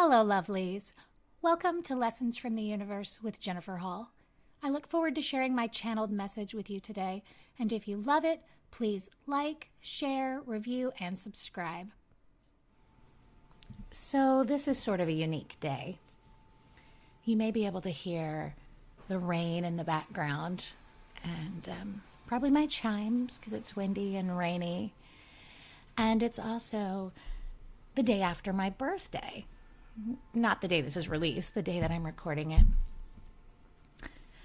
Hello, lovelies. Welcome to Lessons from the Universe with Jennifer Hall. I look forward to sharing my channeled message with you today, and if you love it, please like, share, review, and subscribe. So this is sort of a unique day. You may be able to hear the rain in the background and probably my chimes because it's windy and rainy. And it's also the day after my birthday. Not the day this is released, the day that I'm recording it.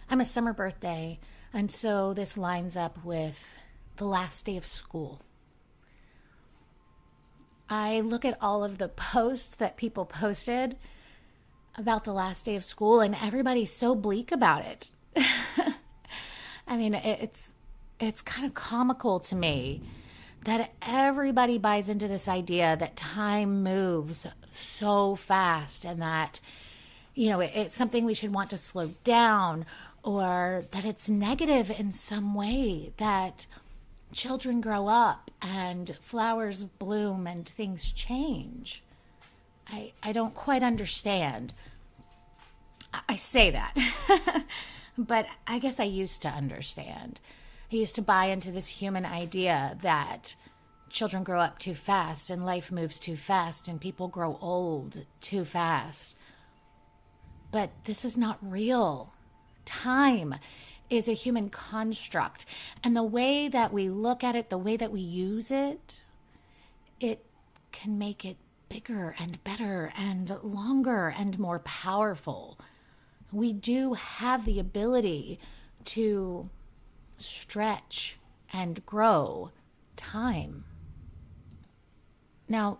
I'm a summer birthday, and so this lines up with the last day of school. I look at all of the posts that people posted about the last day of school, and everybody's so bleak about it. I mean, it's kind of comical to me that everybody buys into this idea that time moves so fast and that, it's something we should want to slow down, or that it's negative in some way, that children grow up and flowers bloom and things change. I don't quite understand. I say that, but I guess I used to understand. I used to buy into this human idea that children grow up too fast and life moves too fast and people grow old too fast. But this is not real. Time is a human construct, and the way that we look at it, the way that we use it, it can make it bigger and better and longer and more powerful. We do have the ability to stretch and grow time. Now,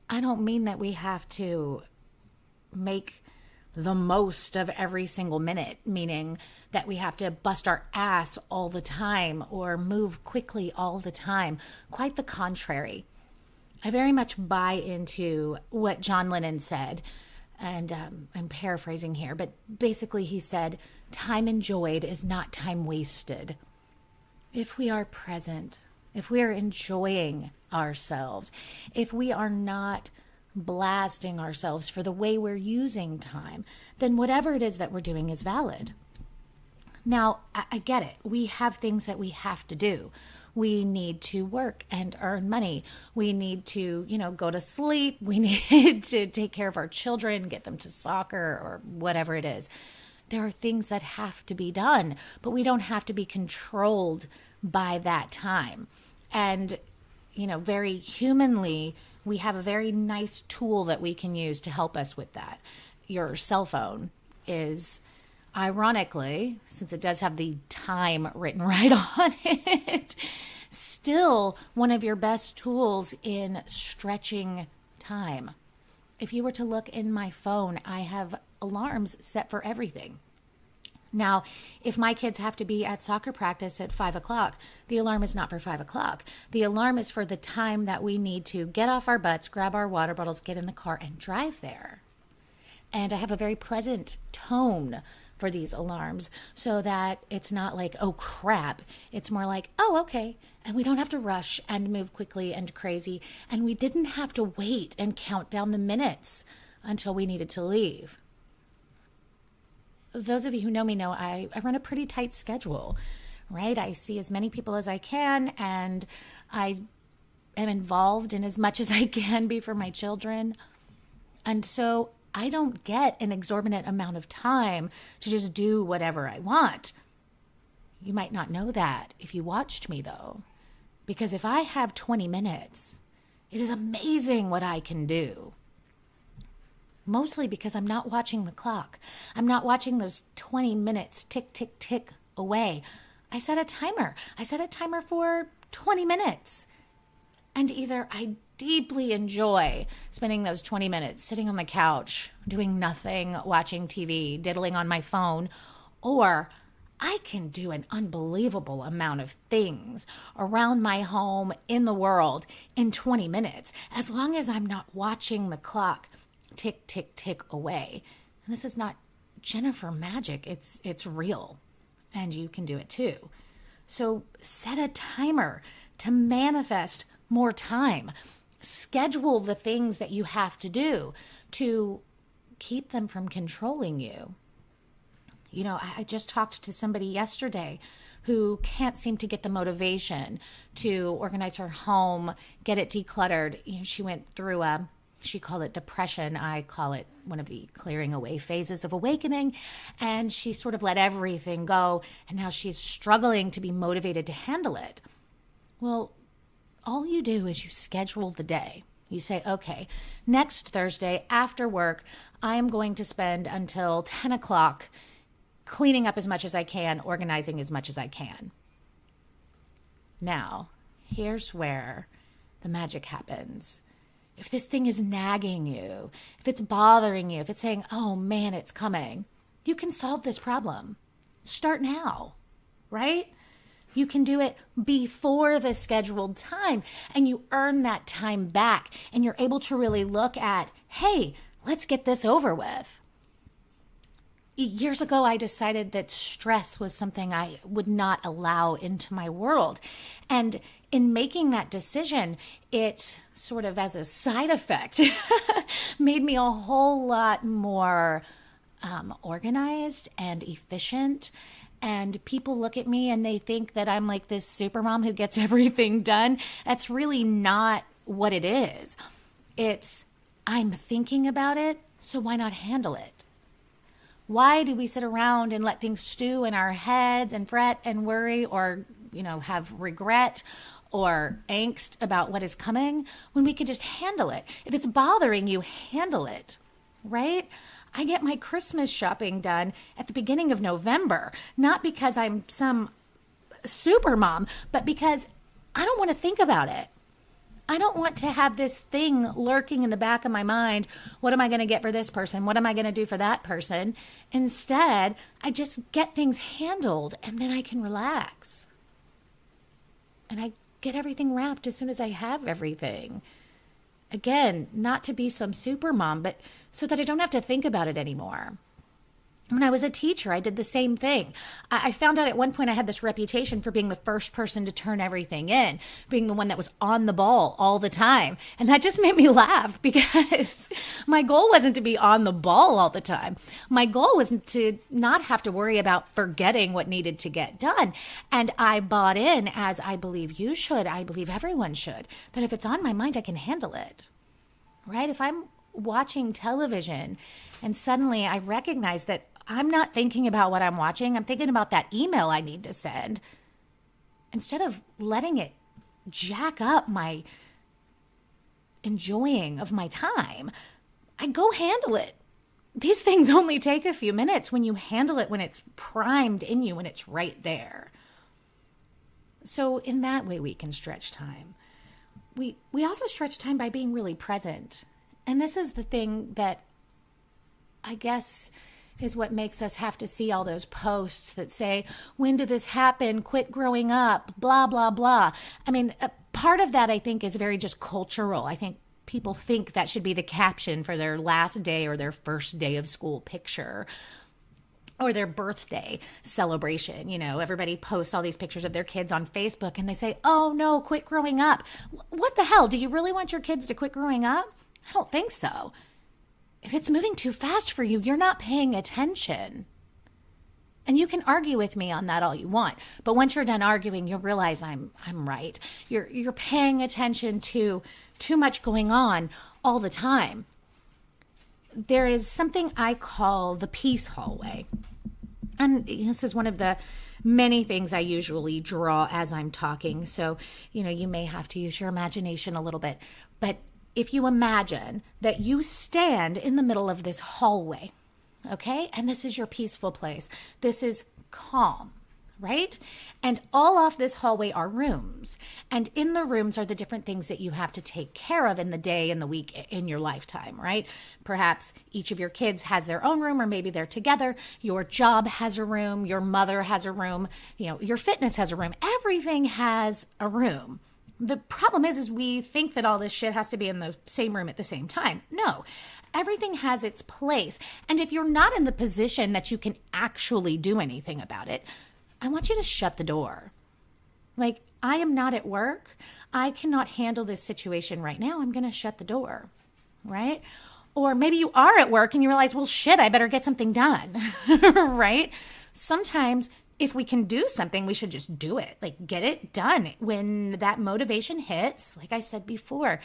I don't mean that we have to make the most of every single minute, meaning that we have to bust our ass all the time or move quickly all the time. Quite the contrary. I very much buy into what John Lennon said, and I'm paraphrasing here, but basically he said, time enjoyed is not time wasted. If we are present, if we are enjoying ourselves, if we are not blasting ourselves for the way we're using time, then whatever it is that we're doing is valid. Now, I get it. We have things that we have to do. We need to work and earn money. We need to, go to sleep. We need to take care of our children, get them to soccer or whatever it is. There are things that have to be done, but we don't have to be controlled by that time. And, very humanly, we have a very nice tool that we can use to help us with that. Your cell phone is, ironically, since it does have the time written right on it, still one of your best tools in stretching time. If you were to look in my phone, I have alarms set for everything. Now, if my kids have to be at soccer practice at 5 o'clock, the alarm is not for 5 o'clock. The alarm is for the time that we need to get off our butts, grab our water bottles, get in the car, and drive there. And I have a very pleasant tone for these alarms so that it's not like, oh crap. It's more like, oh, okay. And we don't have to rush and move quickly and crazy. And we didn't have to wait and count down the minutes until we needed to leave. Those of you who know me know I run a pretty tight schedule, right? I see as many people as I can, and I am involved in as much as I can be for my children. And so I don't get an exorbitant amount of time to just do whatever I want. You might not know that if you watched me, though, because if I have 20 minutes, it is amazing what I can do. Mostly because I'm not watching the clock. I'm not watching those 20 minutes tick, tick, tick away. I set a timer. I set a timer for 20 minutes. And either I deeply enjoy spending those 20 minutes sitting on the couch, doing nothing, watching TV, diddling on my phone, or I can do an unbelievable amount of things around my home, in the world, in 20 minutes, as long as I'm not watching the clock tick, tick, tick away. And this is not Jennifer magic. It's real. And you can do it too. So set a timer to manifest more time. Schedule the things that you have to do to keep them from controlling you. You know, I just talked to somebody yesterday who can't seem to get the motivation to organize her home, get it decluttered. You know, she went through she called it depression. I call it one of the clearing away phases of awakening. And she sort of let everything go. And now she's struggling to be motivated to handle it. Well, all you do is you schedule the day. You say, okay, next Thursday after work, I am going to spend until 10 o'clock cleaning up as much as I can, organizing as much as I can. Now, here's where the magic happens. If this thing is nagging you, if it's bothering you, if it's saying, oh man, it's coming, you can solve this problem. Start now, right? You can do it before the scheduled time, and you earn that time back, and you're able to really look at, hey, let's get this over with. Years ago, I decided that stress was something I would not allow into my world. And in making that decision, it sort of as a side effect made me a whole lot more organized and efficient. And people look at me and they think that I'm like this super mom who gets everything done. That's really not what it is. It's I'm thinking about it, so why not handle it? Why do we sit around and let things stew in our heads and fret and worry or, have regret or angst about what is coming when we could just handle it? If it's bothering you, handle it, right? I get my Christmas shopping done at the beginning of November, not because I'm some super mom, but because I don't want to think about it. I don't want to have this thing lurking in the back of my mind. What am I going to get for this person? What am I going to do for that person? Instead, I just get things handled and then I can relax. And I get everything wrapped as soon as I have everything. Again, not to be some super mom, but so that I don't have to think about it anymore. When I was a teacher, I did the same thing. I found out at one point I had this reputation for being the first person to turn everything in, being the one that was on the ball all the time. And that just made me laugh because my goal wasn't to be on the ball all the time. My goal was to not have to worry about forgetting what needed to get done. And I bought in, as I believe you should, I believe everyone should, that if it's on my mind, I can handle it, right? If I'm watching television and suddenly I recognize that I'm not thinking about what I'm watching. I'm thinking about that email I need to send. Instead of letting it jack up my enjoying of my time, I go handle it. These things only take a few minutes when you handle it, when it's primed in you, when it's right there. So in that way, we can stretch time. We also stretch time by being really present. And this is the thing that I guess is what makes us have to see all those posts that say, when did this happen? Quit growing up, blah, blah, blah. I mean, part of that I think is very just cultural. I think people think that should be the caption for their last day or their first day of school picture or their birthday celebration. Everybody posts all these pictures of their kids on Facebook and they say, oh no, quit growing up. What the hell? Do you really want your kids to quit growing up? I don't think so. If it's moving too fast for you, you're not paying attention. And you can argue with me on that all you want. But once you're done arguing, you'll realize I'm right. You're paying attention to too much going on all the time. There is something I call the peace hallway. And this is one of the many things I usually draw as I'm talking. So, you may have to use your imagination a little bit. But if you imagine that you stand in the middle of this hallway, okay? And this is your peaceful place. This is calm, right? And all off this hallway are rooms. And in the rooms are the different things that you have to take care of in the day, in the week, in your lifetime, right? Perhaps each of your kids has their own room, or maybe they're together. Your job has a room. Your mother has a room. Your fitness has a room. Everything has a room. The problem is we think that all this shit has to be in the same room at the same time. No, everything has its place. And if you're not in the position that you can actually do anything about it, I want you to shut the door. Like, I am not at work. I cannot handle this situation right now. I'm going to shut the door, right? Or maybe you are at work and you realize, well, shit, I better get something done, right? Sometimes if we can do something, we should just do it, like get it done. When that motivation hits, like I said before,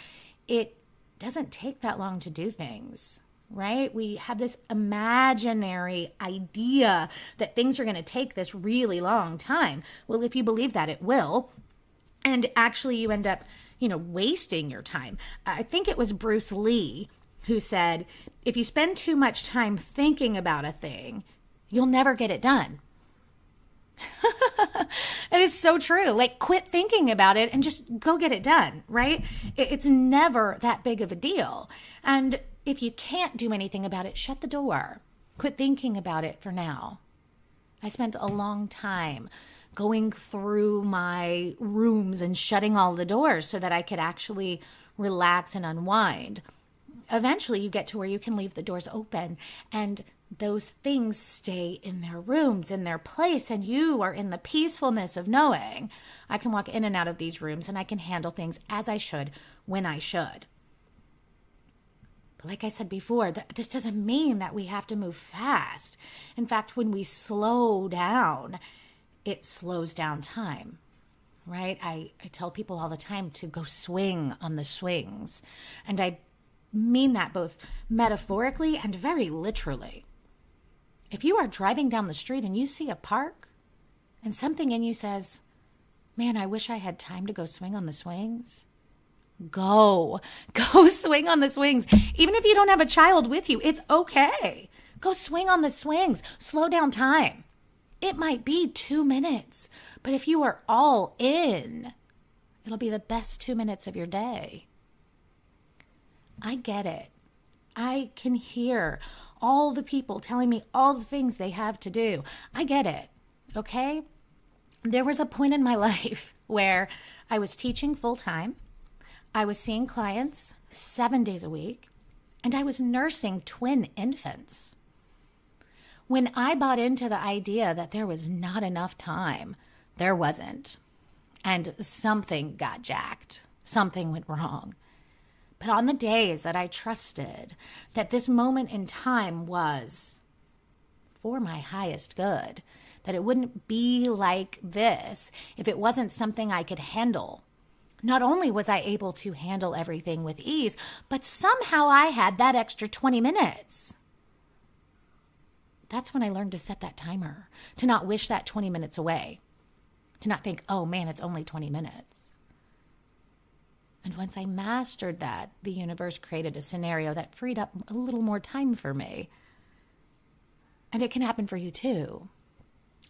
it doesn't take that long to do things, right? We have this imaginary idea that things are going to take this really long time. Well, if you believe that, it will. And actually you end up, wasting your time. I think it was Bruce Lee who said, if you spend too much time thinking about a thing, you'll never get it done. It is so true. Like, quit thinking about it and just go get it done, right? It's never that big of a deal. And if you can't do anything about it, shut the door. Quit thinking about it for now. I spent a long time going through my rooms and shutting all the doors so that I could actually relax and unwind. Eventually, you get to where you can leave the doors open and those things stay in their rooms, in their place, and you are in the peacefulness of knowing I can walk in and out of these rooms and I can handle things as I should, when I should. But like I said before, this doesn't mean that we have to move fast. In fact, when we slow down, it slows down time, right? I tell people all the time to go swing on the swings. And I mean that both metaphorically and very literally. If you are driving down the street and you see a park and something in you says, man, I wish I had time to go swing on the swings, go swing on the swings. Even if you don't have a child with you, it's okay. Go swing on the swings. Slow down time. It might be 2 minutes, but if you are all in, it'll be the best 2 minutes of your day. I get it. I can hear all the people telling me all the things they have to do. I get it, okay? There was a point in my life where I was teaching full time, I was seeing clients 7 days a week, and I was nursing twin infants. When I bought into the idea that there was not enough time, there wasn't. And something got jacked. Something went wrong. But on the days that I trusted that this moment in time was for my highest good, that it wouldn't be like this if it wasn't something I could handle. Not only was I able to handle everything with ease, but somehow I had that extra 20 minutes. That's when I learned to set that timer, to not wish that 20 minutes away, to not think, oh man, it's only 20 minutes. And once I mastered that, the universe created a scenario that freed up a little more time for me. And it can happen for you too.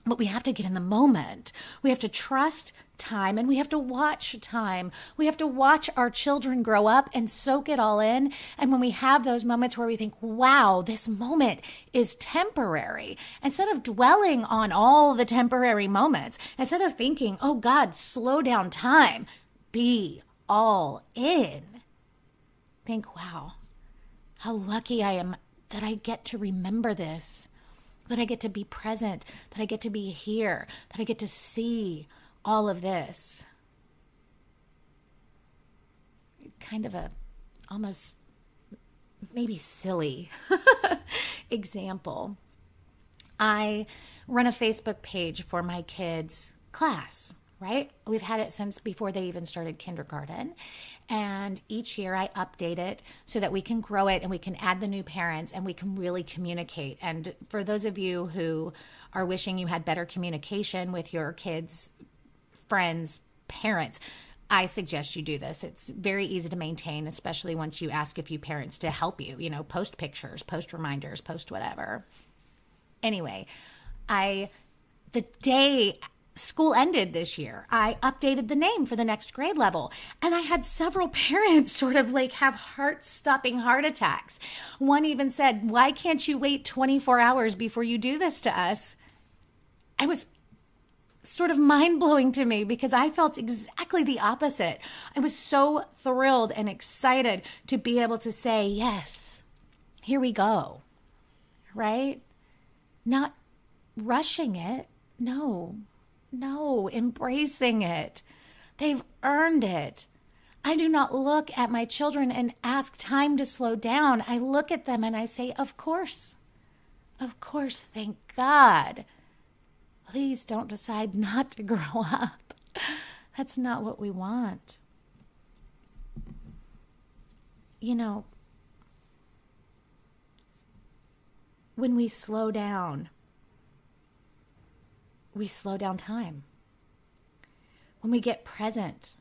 But we have to get in the moment. We have to trust time and we have to watch time. We have to watch our children grow up and soak it all in. And when we have those moments where we think, wow, this moment is temporary, instead of dwelling on all the temporary moments, instead of thinking, oh God, slow down time, be all in. Think, wow, how lucky I am that I get to remember this, that I get to be present, that I get to be here, that I get to see all of this. Kind of a almost maybe silly example. I run a Facebook page for my kids' class. Right? We've had it since before they even started kindergarten. And each year I update it so that we can grow it and we can add the new parents and we can really communicate. And for those of you who are wishing you had better communication with your kids, friends, parents, I suggest you do this. It's very easy to maintain, especially once you ask a few parents to help you, post pictures, post reminders, post whatever. Anyway, the day school ended this year, I updated the name for the next grade level. And I had several parents sort of like have heart-stopping heart attacks. One even said, why can't you wait 24 hours before you do this to us? It was sort of mind-blowing to me because I felt exactly the opposite. I was so thrilled and excited to be able to say, yes, here we go, right? Not rushing it. No, embracing it. They've earned it. I do not look at my children and ask time to slow down. I look at them and I say, of course, thank God. Please don't decide not to grow up. That's not what we want. You know, when we slow down time. When we get present,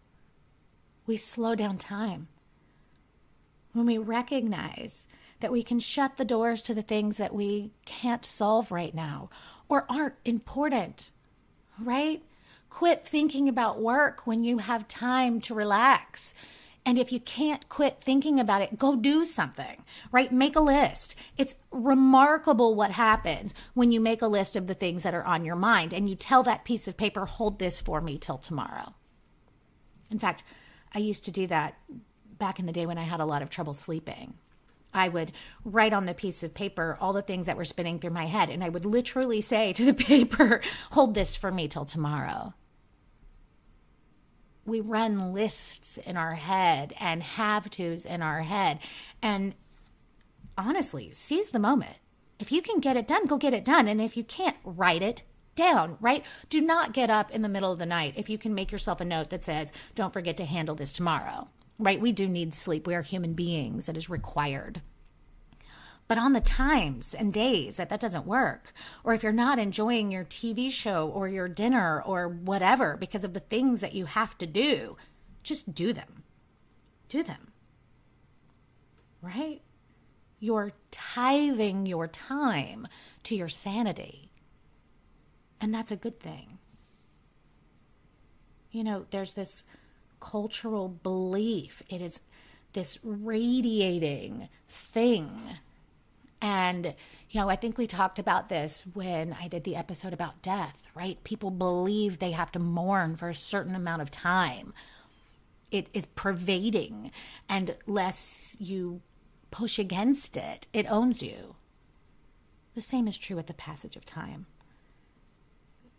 we slow down time. When we recognize that we can shut the doors to the things that we can't solve right now or aren't important, right? Quit thinking about work when you have time to relax. And if you can't quit thinking about it, go do something, right? Make a list. It's remarkable what happens when you make a list of the things that are on your mind and you tell that piece of paper, hold this for me till tomorrow. In fact, I used to do that back in the day when I had a lot of trouble sleeping. I would write on the piece of paper all the things that were spinning through my head, and I would literally say to the paper, hold this for me till tomorrow. We run lists in our head and have-tos in our head. And honestly, seize the moment. If you can get it done, go get it done. And if you can't, write it down, right? Do not get up in the middle of the night if you can make yourself a note that says, don't forget to handle this tomorrow, right? We do need sleep. We are human beings. It is required. But on the times and days that doesn't work, or if you're not enjoying your TV show or your dinner or whatever because of the things that you have to do, just do them. Do them. Right? You're tithing your time to your sanity. And that's a good thing. You know, there's this cultural belief. It is this radiating thing. And, you know, I think we talked about this when I did the episode about death, right? People believe they have to mourn for a certain amount of time. It is pervading, and less you push against it, it owns you. The same is true with the passage of time.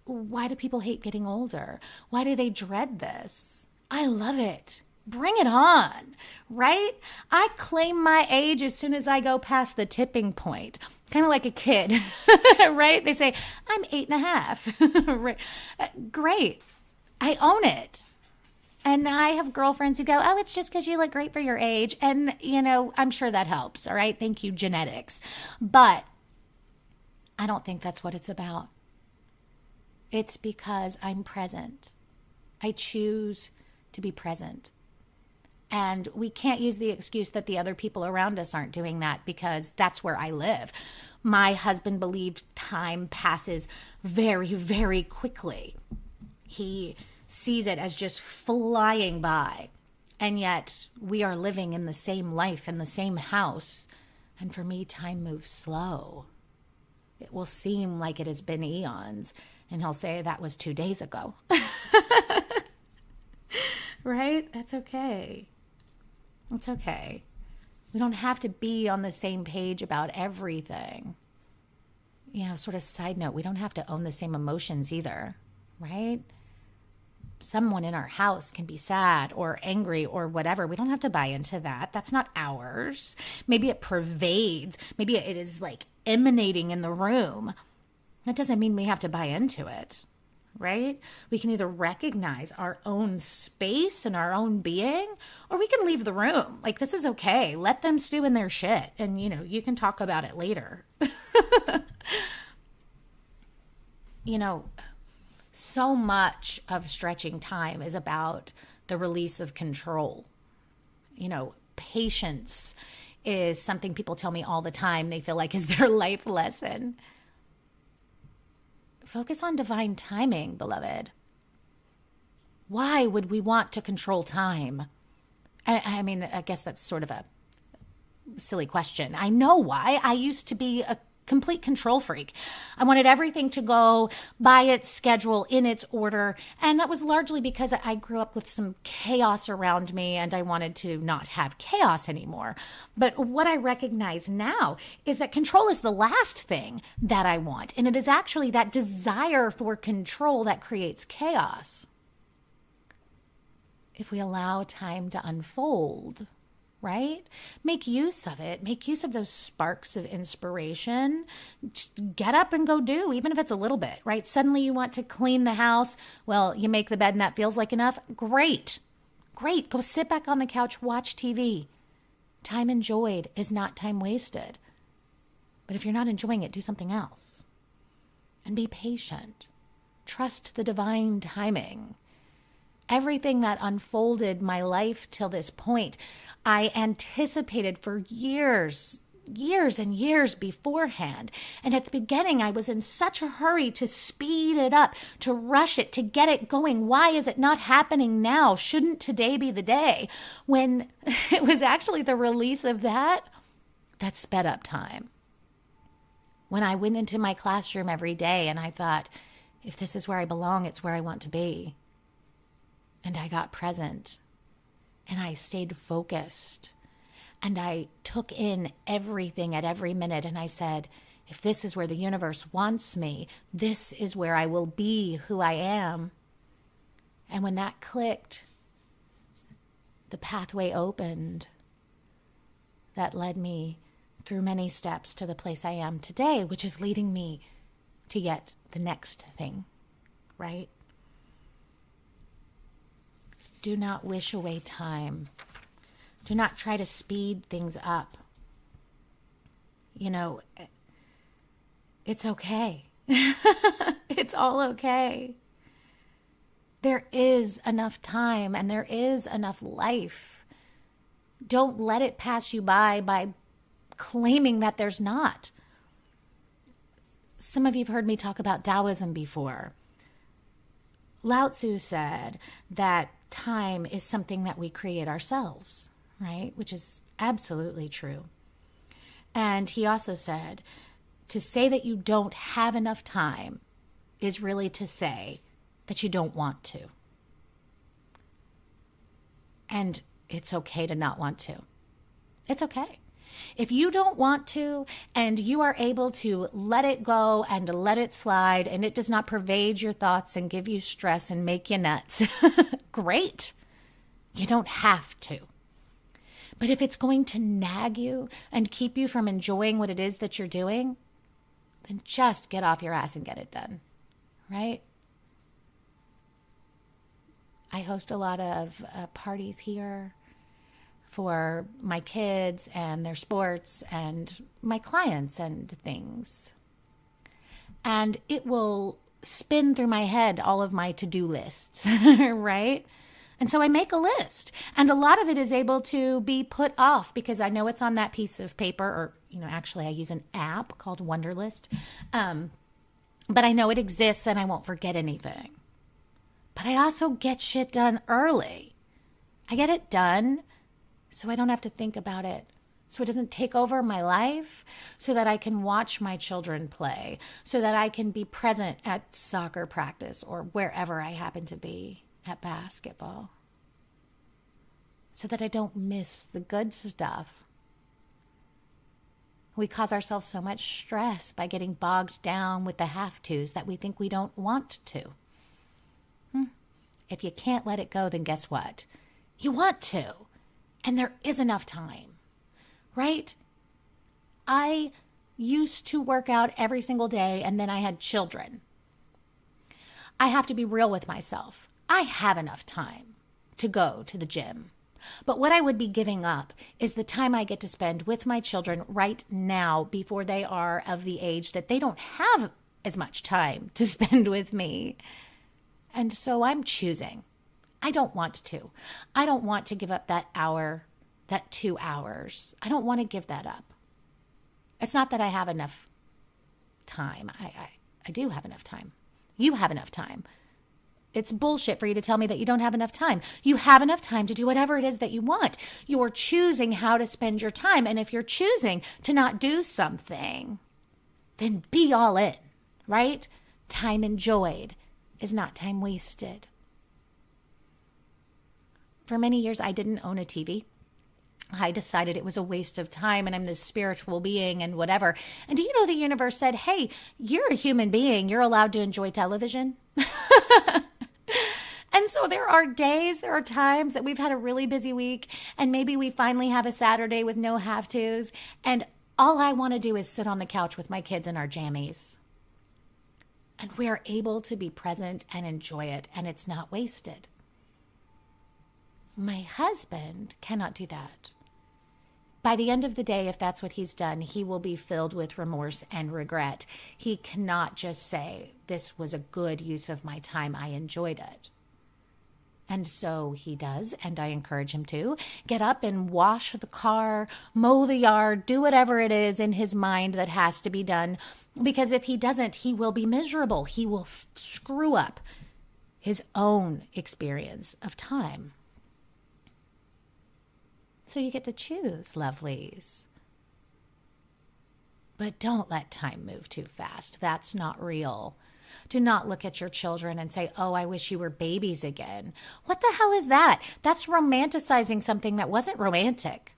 Why do people hate getting older? Why do they dread this? I love it. Bring it on, right? I claim my age as soon as I go past the tipping point, kind of like a kid, right? They say, I'm 8.5. Right. Great. I own it. And I have girlfriends who go, oh, it's just because you look great for your age. And, you know, I'm sure that helps. All right. Thank you, genetics. But I don't think that's what it's about. It's because I'm present. I choose to be present. And we can't use the excuse that the other people around us aren't doing that because that's where I live. My husband believed time passes very, very quickly. He sees it as just flying by. And yet we are living in the same life, in the same house. And for me, time moves slow. It will seem like it has been eons. And he'll say, that was 2 days ago. Right? That's okay. It's okay. We don't have to be on the same page about everything. You know, sort of side note, we don't have to own the same emotions either, right? Someone in our house can be sad or angry or whatever. We don't have to buy into that. That's not ours. Maybe it pervades. Maybe it is like emanating in the room. That doesn't mean we have to buy into it. Right? We can either recognize our own space and our own being, or we can leave the room. Like, this is okay. Let them stew in their shit. And, you know, you can talk about it later. You know, so much of stretching time is about the release of control. You know, patience is something people tell me all the time. They feel like is their life lesson. Focus on divine timing, beloved. Why would we want to control time? I mean, I guess that's sort of a silly question. I know why. I used to be a complete control freak. I wanted everything to go by its schedule, in its order. And that was largely because I grew up with some chaos around me and I wanted to not have chaos anymore. But what I recognize now is that control is the last thing that I want. And it is actually that desire for control that creates chaos. if we allow time to unfold, right? Make use of it. Make use of those sparks of inspiration. Just get up and go do, even if it's a little bit, right? Suddenly you want to clean the house. Well, you make the bed and that feels like enough. Great. Great. Go sit back on the couch, watch TV. Time enjoyed is not time wasted. But if you're not enjoying it, do something else. And be patient. Trust the divine timing. Everything that unfolded my life till this point, I anticipated for years and years beforehand. And at the beginning, I was in such a hurry to speed it up, to rush it, to get it going. Why is it not happening now? Shouldn't today be the day? When it was actually the release of that sped up time. When I went into my classroom every day and I thought, if this is where I belong, it's where I want to be. And I got present and I stayed focused and I took in everything at every minute. And I said, if this is where the universe wants me, this is where I will be who I am. And when that clicked, the pathway opened that led me through many steps to the place I am today, which is leading me to yet the next thing, right? Do not wish away time. Do not try to speed things up. You know, it's okay. It's all okay. There is enough time and there is enough life. Don't let it pass you by claiming that there's not. Some of you have heard me talk about Taoism before. Lao Tzu said that time is something that we create ourselves, right? Which is absolutely true. And he also said, to say that you don't have enough time is really to say that you don't want to. And it's okay to not want to. It's okay. If you don't want to and you are able to let it go and let it slide and it does not pervade your thoughts and give you stress and make you nuts, great. You don't have to. But if it's going to nag you and keep you from enjoying what it is that you're doing, then just get off your ass and get it done, right? I host a lot of parties here for my kids and their sports and my clients and things. And it will spin through my head all of my to-do lists, right? And so I make a list. And a lot of it is able to be put off because I know it's on that piece of paper or, actually I use an app called Wonderlist. But I know it exists and I won't forget anything. But I also get shit done early. I get it done so I don't have to think about it. So it doesn't take over my life, so that I can watch my children play, so that I can be present at soccer practice or wherever I happen to be at basketball, so that I don't miss the good stuff. We cause ourselves so much stress by getting bogged down with the have-tos that we think we don't want to. If you can't let it go, then guess what? You want to. And there is enough time, right? I used to work out every single day and then I had children. I have to be real with myself. I have enough time to go to the gym. But what I would be giving up is the time I get to spend with my children right now before they are of the age that they don't have as much time to spend with me. And so I'm choosing. I don't want to. I don't want to give up that hour, that 2 hours. I don't want to give that up. It's not that I have enough time. I do have enough time. You have enough time. It's bullshit for you to tell me that you don't have enough time. You have enough time to do whatever it is that you want. You're choosing how to spend your time. And if you're choosing to not do something, then be all in, right? Time enjoyed is not time wasted. For many years, I didn't own a TV. I decided it was a waste of time and I'm this spiritual being and whatever. And do you know the universe said, hey, you're a human being. You're allowed to enjoy television. And And so there are days, there are times that we've had a really busy week, and maybe we finally have a Saturday with no have-tos, and all I want to do is sit on the couch with my kids in our jammies. And we are able to be present and enjoy it, and it's not wasted. My husband cannot do that. By the end of the day, if that's what he's done, he will be filled with remorse and regret. He cannot just say, this was a good use of my time, I enjoyed it. And so he does, and I encourage him to get up and wash the car, mow the yard, do whatever it is in his mind that has to be done. Because if he doesn't, he will be miserable. He will screw up his own experience of time. So you get to choose, lovelies. But don't let time move too fast. That's not real. Do not look at your children and say, oh, I wish you were babies again. What the hell is that? That's romanticizing something that wasn't romantic,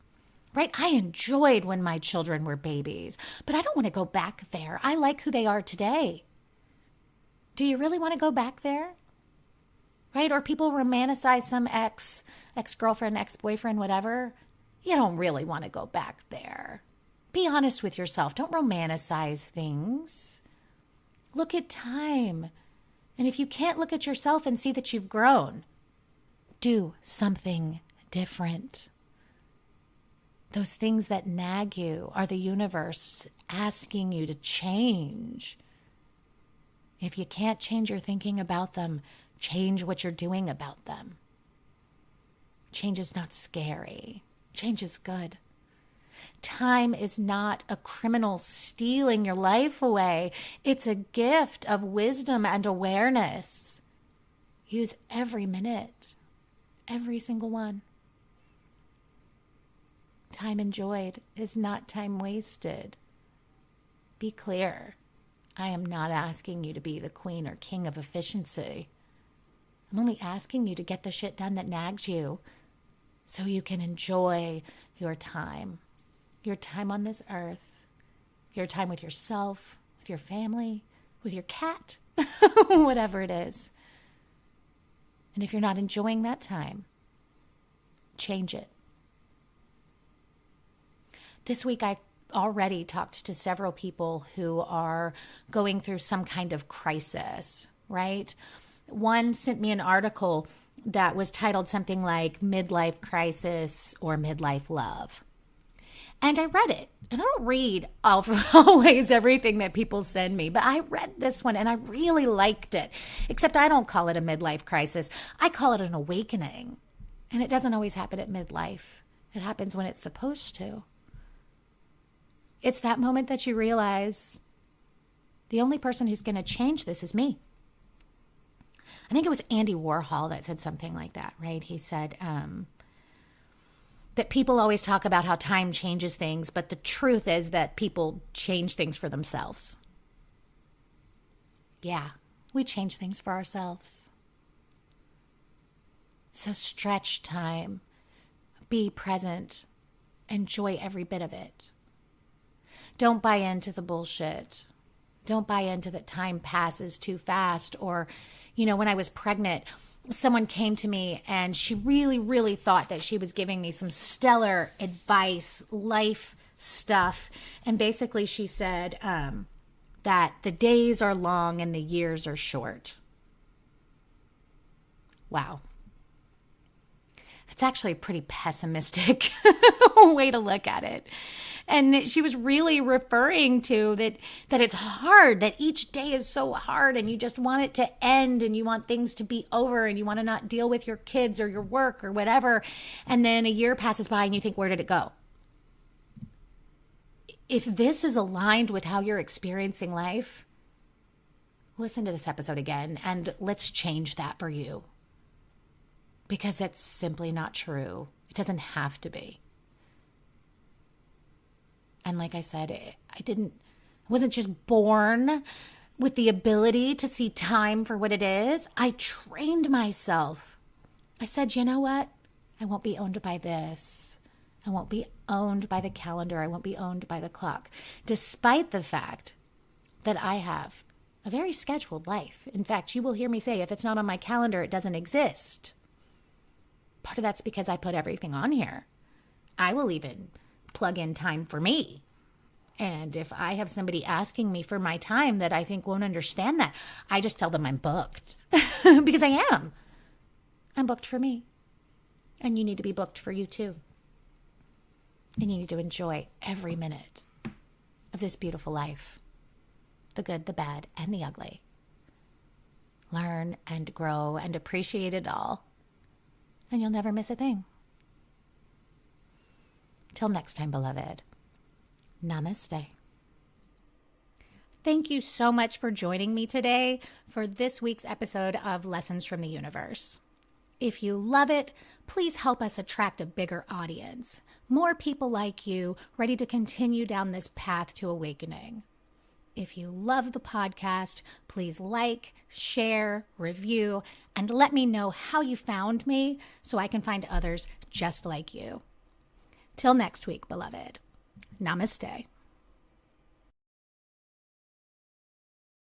right? I enjoyed when my children were babies, but I don't want to go back there. I like who they are today. Do you really want to go back there? Right? Or people romanticize some ex-girlfriend, ex-boyfriend, whatever. You don't really want to go back there. Be honest with yourself. Don't romanticize things. Look at time. And if you can't look at yourself and see that you've grown, do something different. Those things that nag you are the universe asking you to change. If you can't change your thinking about them, change what you're doing about them. Change is not scary. Change is good. Time is not a criminal stealing your life away. It's a gift of wisdom and awareness. Use every minute, every single one. Time enjoyed is not time wasted. Be clear. I am not asking you to be the queen or king of efficiency. I'm only asking you to get the shit done that nags you so you can enjoy your time on this earth, your time with yourself, with your family, with your cat, whatever it is. And if you're not enjoying that time, change it. This week, I already talked to several people who are going through some kind of crisis, right? One sent me an article that was titled something like Midlife Crisis or Midlife Love. And I read it. And I don't read always everything that people send me, but I read this one and I really liked it. Except I don't call it a midlife crisis. I call it an awakening. And it doesn't always happen at midlife. It happens when it's supposed to. It's that moment that you realize the only person who's going to change this is me. I think it was Andy Warhol that said something like that, right? He said that people always talk about how time changes things, but the truth is that people change things for themselves. Yeah, we change things for ourselves. So stretch time, be present, enjoy every bit of it. Don't buy into the bullshit. Don't buy into that time passes too fast. Or, when I was pregnant, someone came to me and she really, really thought that she was giving me some stellar advice, life stuff. And basically she said that the days are long and the years are short. Wow. That's actually a pretty pessimistic way to look at it. And she was really referring to that it's hard, that each day is so hard and you just want it to end and you want things to be over and you want to not deal with your kids or your work or whatever. And then a year passes by and you think, where did it go? If this is aligned with how you're experiencing life, listen to this episode again and let's change that for you. Because it's simply not true. It doesn't have to be. And like I said, I wasn't just born with the ability to see time for what it is. I trained myself. I said, you know what? I won't be owned by this. I won't be owned by the calendar. I won't be owned by the clock. Despite the fact that I have a very scheduled life. In fact, you will hear me say, if it's not on my calendar, it doesn't exist. Part of that's because I put everything on here. I will even plug in time for me. And if I have somebody asking me for my time that I think won't understand that, I just tell them I'm booked because I am. I'm booked for me. And you need to be booked for you too. And you need to enjoy every minute of this beautiful life. The good, the bad, and the ugly. Learn and grow and appreciate it all. And you'll never miss a thing. Till next time, beloved. Namaste. Thank you so much for joining me today for this week's episode of Lessons from the Universe. If you love it, please help us attract a bigger audience. More people like you ready to continue down this path to awakening. If you love the podcast, please like, share, review, and let me know how you found me so I can find others just like you. Till next week, beloved. Namaste.